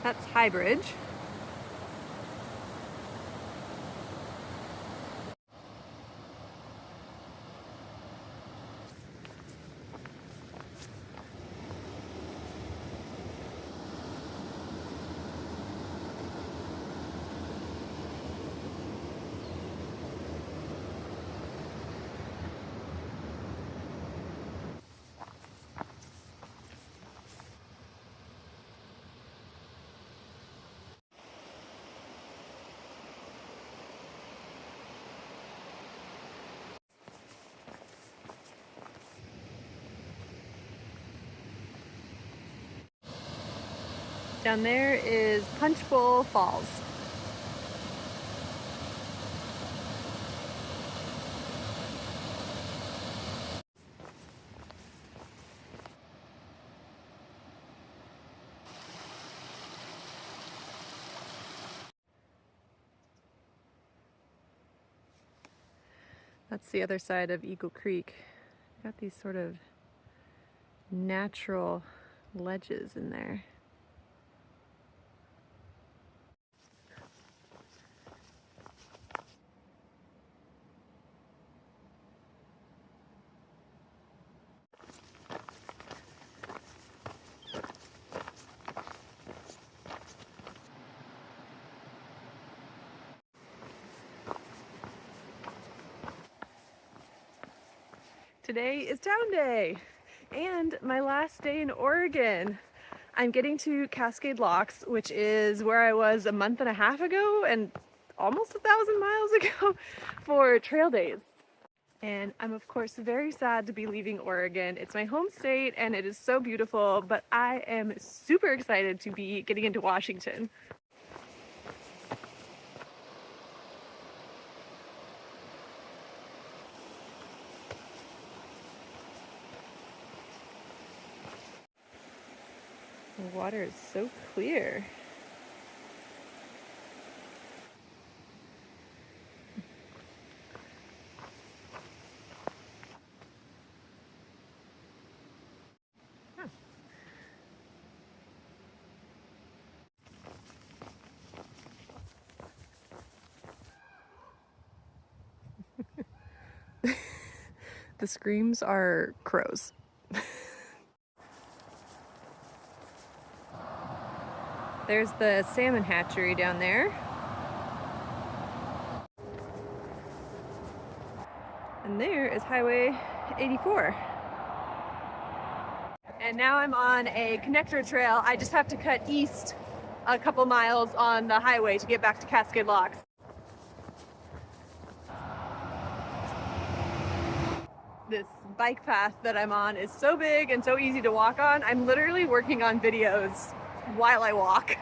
That's High Bridge. Down there is Punch Bowl Falls. That's the other side of Eagle Creek. Got these sort of natural ledges in there. Today is town day and my last day in Oregon. I'm getting to Cascade Locks, which is where I was a month and a half ago and almost 1,000 miles ago for trail days. And I'm of course very sad to be leaving Oregon. It's my home state and it is so beautiful, but I am super excited to be getting into Washington. The water is so clear. Huh. The screams are crows. There's the salmon hatchery down there. And there is Highway 84. And now I'm on a connector trail. I just have to cut east a couple miles on the highway to get back to Cascade Locks. This bike path that I'm on is so big and so easy to walk on. I'm literally working on videos while I walk.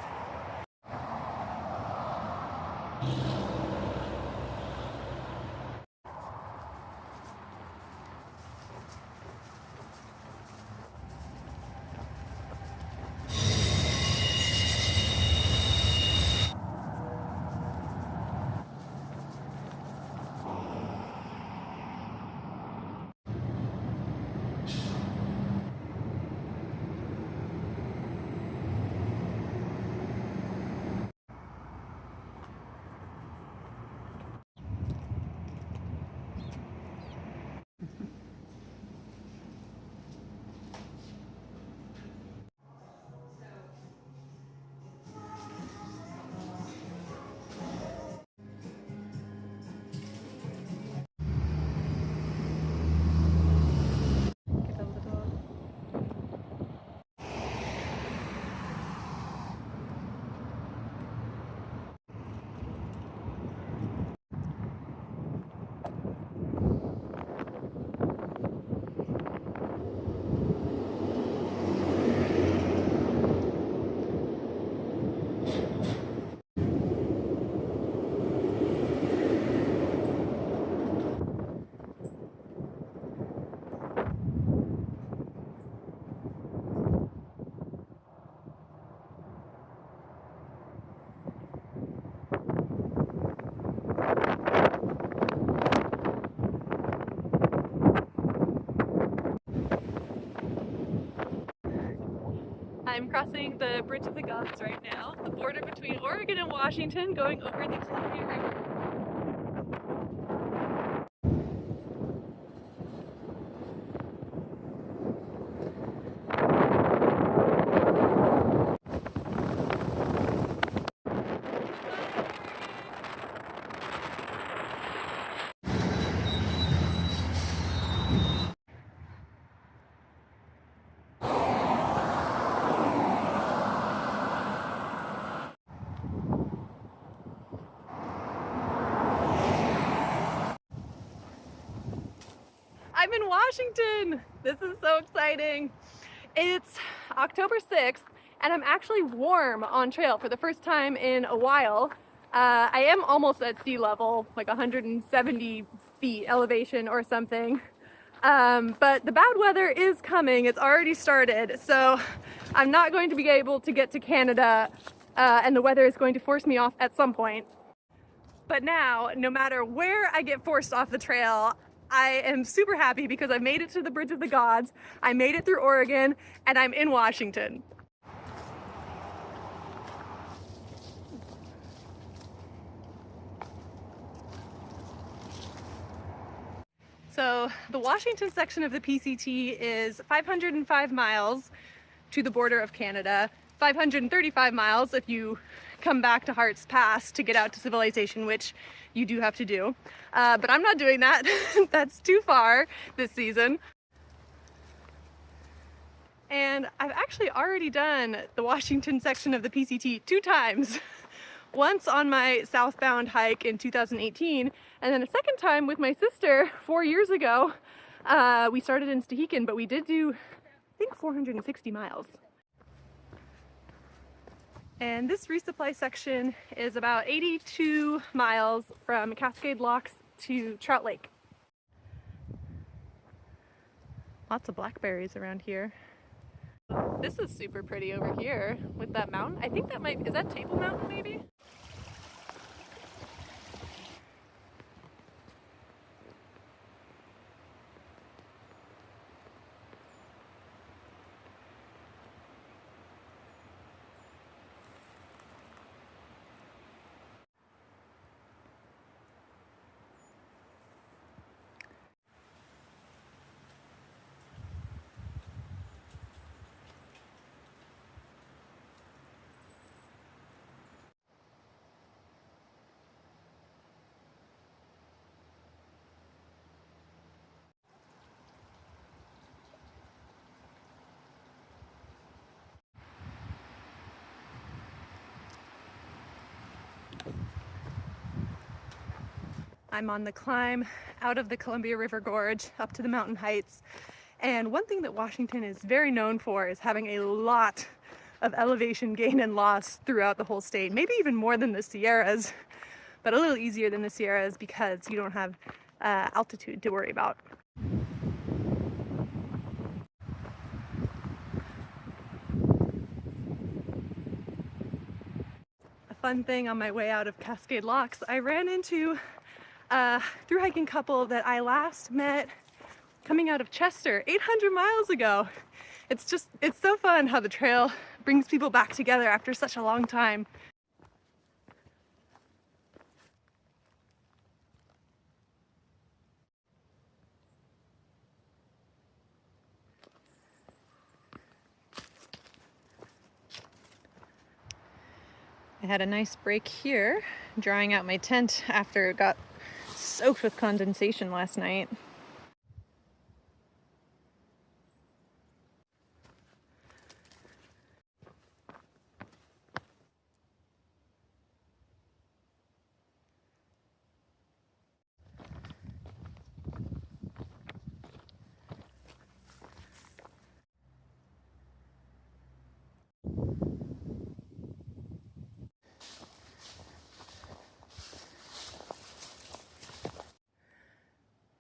crossing the Bridge of the Gods right now, the border between Oregon and Washington, going over the Columbia River. I'm in Washington! This is so exciting. It's October 6th and I'm actually warm on trail for the first time in a while. I am almost at sea level, like 170 feet elevation or something. But the bad weather is coming. It's already started. So I'm not going to be able to get to Canada and the weather is going to force me off at some point. But now, no matter where I get forced off the trail, I am super happy because I made it to the Bridge of the Gods, I made it through Oregon, and I'm in Washington. So the Washington section of the PCT is 505 miles to the border of Canada, 535 miles if you come back to Hart's Pass to get out to civilization, which you do have to do. But I'm not doing that. That's too far this season. And I've actually already done the Washington section of the PCT 2 times. Once on my southbound hike in 2018, and then a second time with my sister 4 years ago. We started in thru-hiking, but we did do, I think, 460 miles. And this resupply section is about 82 miles from Cascade Locks to Trout Lake. Lots of blackberries around here. This is super pretty over here with that mountain. I think that might, is that Table Mountain maybe? I'm on the climb out of the Columbia River Gorge up to the mountain heights. And one thing that Washington is very known for is having a lot of elevation gain and loss throughout the whole state, maybe even more than the Sierras, but a little easier than the Sierras because you don't have altitude to worry about. A fun thing on my way out of Cascade Locks, I ran into a thru-hiking couple that I last met coming out of Chester 800 miles ago. It's so fun how the trail brings people back together after such a long time. I had a nice break here, drying out my tent after it got soaked with condensation last night.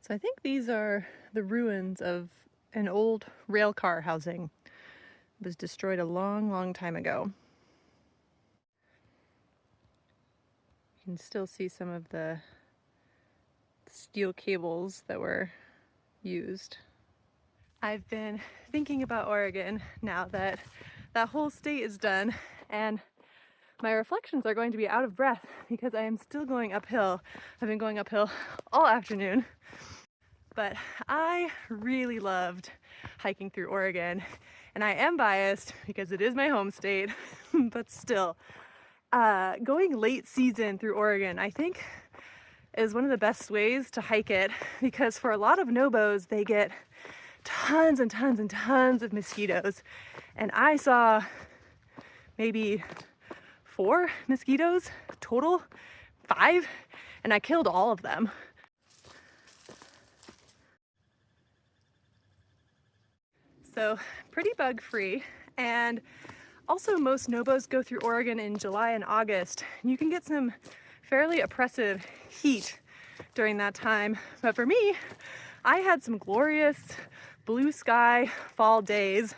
So I think these are the ruins of an old rail car housing. It was destroyed a long, long time ago. You can still see some of the steel cables that were used. I've been thinking about Oregon now that that whole state is done, and my reflections are going to be out of breath because I am still going uphill. I've been going uphill all afternoon. But I really loved hiking through Oregon, and I am biased because it is my home state, but still, going late season through Oregon, I think is one of the best ways to hike it, because for a lot of nobos, they get tons and tons and tons of mosquitoes. And I saw maybe 4 mosquitoes total, 5, and I killed all of them. So pretty bug free, and also most nobos go through Oregon in July and August. You can get some fairly oppressive heat during that time, but for me, I had some glorious blue sky fall days,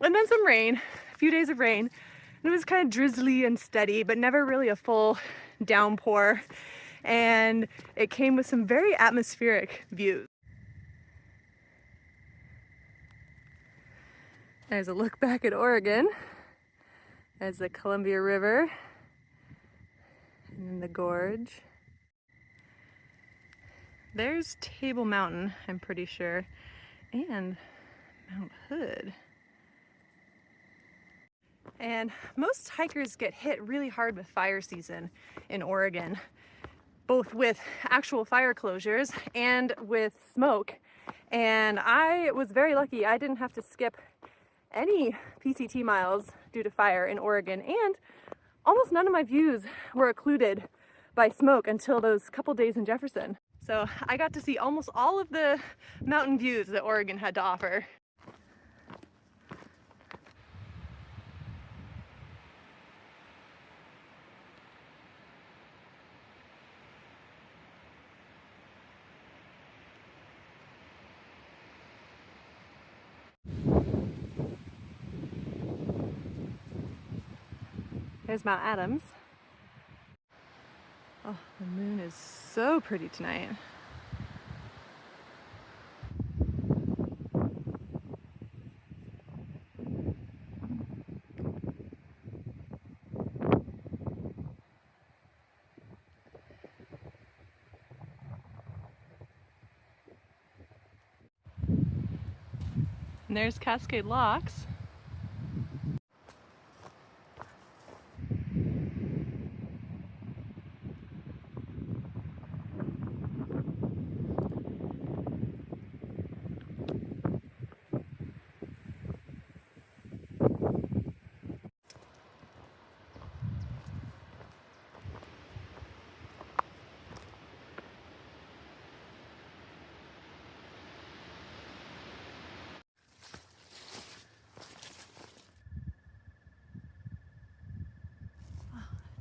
and then some rain, a few days of rain, and it was kind of drizzly and steady, but never really a full downpour, and it came with some very atmospheric views. There's a look back at Oregon. There's the Columbia River and then the gorge. There's Table Mountain, I'm pretty sure, and Mount Hood. And most hikers get hit really hard with fire season in Oregon, both with actual fire closures and with smoke. And I was very lucky. I didn't have to skip any PCT miles due to fire in Oregon, and almost none of my views were occluded by smoke until those couple days in Jefferson. So I got to see almost all of the mountain views that Oregon had to offer. There's Mount Adams. Oh, the moon is so pretty tonight. And there's Cascade Locks.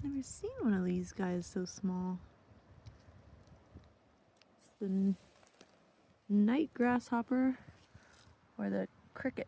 Never seen one of these guys so small. It's the night grasshopper or the cricket.